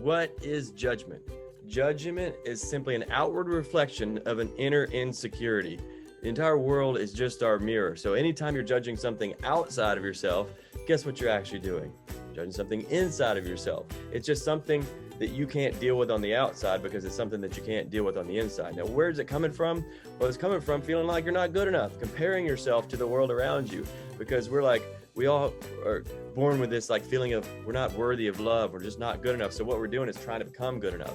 What is judgment? Judgment is simply an outward reflection of an inner insecurity. The entire world is just our mirror. So anytime you're judging something outside of yourself, guess what you're actually doing? Judging something inside of yourself. It's just something that you can't deal with on the outside because it's something that you can't deal with on the inside. Now, where's it coming from? Well, it's coming from feeling like you're not good enough, comparing yourself to the world around you, because we all are born with this like feeling of we're not worthy of love, we're just not good enough. So what we're doing is trying to become good enough.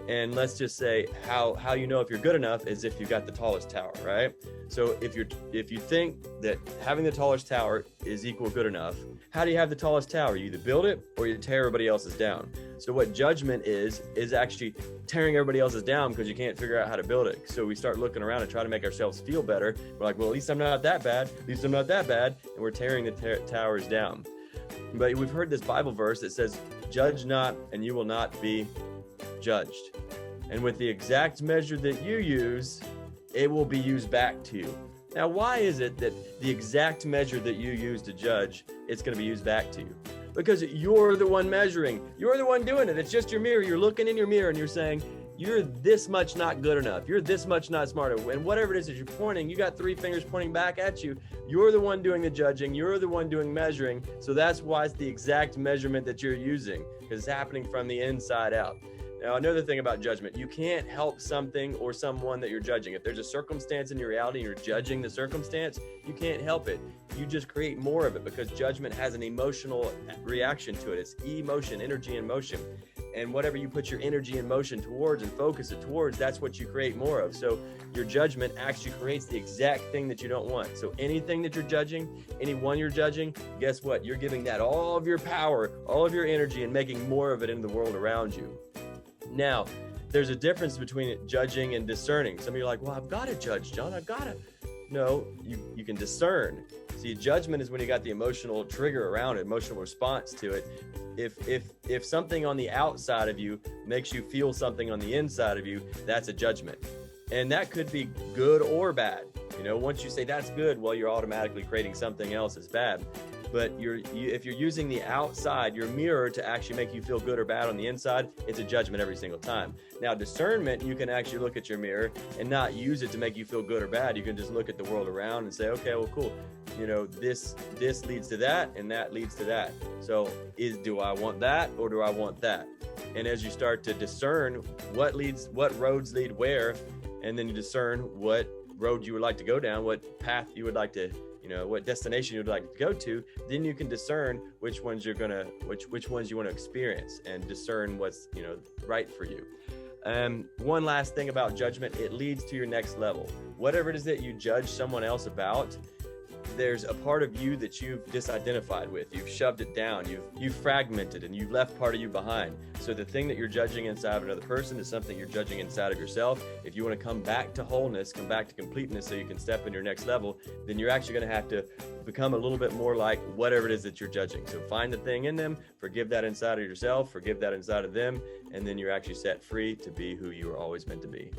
And let's just say how you know if you're good enough is if you got the tallest tower, right? So if you think that having the tallest tower is equal good enough, how do you have the tallest tower? You either build it or you tear everybody else's down. So what judgment is actually tearing everybody else's down because you can't figure out how to build it. So we start looking around and try to make ourselves feel better. We're like, well, at least I'm not that bad. At least I'm not that bad. And we're tearing the towers down. But we've heard this Bible verse that says, judge not and you will not be judged. And with the exact measure that you use, it will be used back to you. Now, why is it that the exact measure that you use to judge, it's going to be used back to you? Because you're the one measuring. You're the one doing it. It's just your mirror. You're looking in your mirror and you're saying, you're this much not good enough. You're this much not smart enough. And whatever it is that you're pointing, you got three fingers pointing back at you. You're the one doing the judging. You're the one doing measuring. So that's why it's the exact measurement that you're using, because it's happening from the inside out. Now, another thing about judgment, you can't help something or someone that you're judging. If there's a circumstance in your reality and you're judging the circumstance, you can't help it. You just create more of it because judgment has an emotional reaction to it. It's emotion, energy in motion. And whatever you put your energy in motion towards and focus it towards, that's what you create more of. So your judgment actually creates the exact thing that you don't want. So anything that you're judging, anyone you're judging, guess what? You're giving that all of your power, all of your energy, and making more of it in the world around you. Now, there's a difference between judging and discerning. Some of you are like, well, I've got to judge, John. I've got to. No, you can discern. See, judgment is when you got the emotional trigger around it, emotional response to it. If something on the outside of you makes you feel something on the inside of you, that's a judgment. And that could be good or bad. You know, once you say that's good, well, you're automatically creating something else as bad. But if you're using the outside, your mirror, to actually make you feel good or bad on the inside, it's a judgment every single time. Now, discernment, you can actually look at your mirror and not use it to make you feel good or bad. You can just look at the world around and say, okay, well, cool. You know, this leads to that and that leads to that. So do I want that or do I want that? And as you start to discern what roads lead where, and then you discern what road you would like to go down, what path you would like to, what destination you'd like to go to, then you can discern which ones you want to experience and discern what's, right for you. One last thing about judgment, it leads to your next level. Whatever it is that you judge someone else about, there's a part of you that you've disidentified with. You've shoved it down. You've fragmented and you've left part of you behind. So the thing that you're judging inside of another person is something you're judging inside of yourself. If you want to come back to wholeness, come back to completeness so you can step in your next level, then you're actually going to have to become a little bit more like whatever it is that you're judging. So find the thing in them, forgive that inside of yourself, forgive that inside of them, and then you're actually set free to be who you were always meant to be.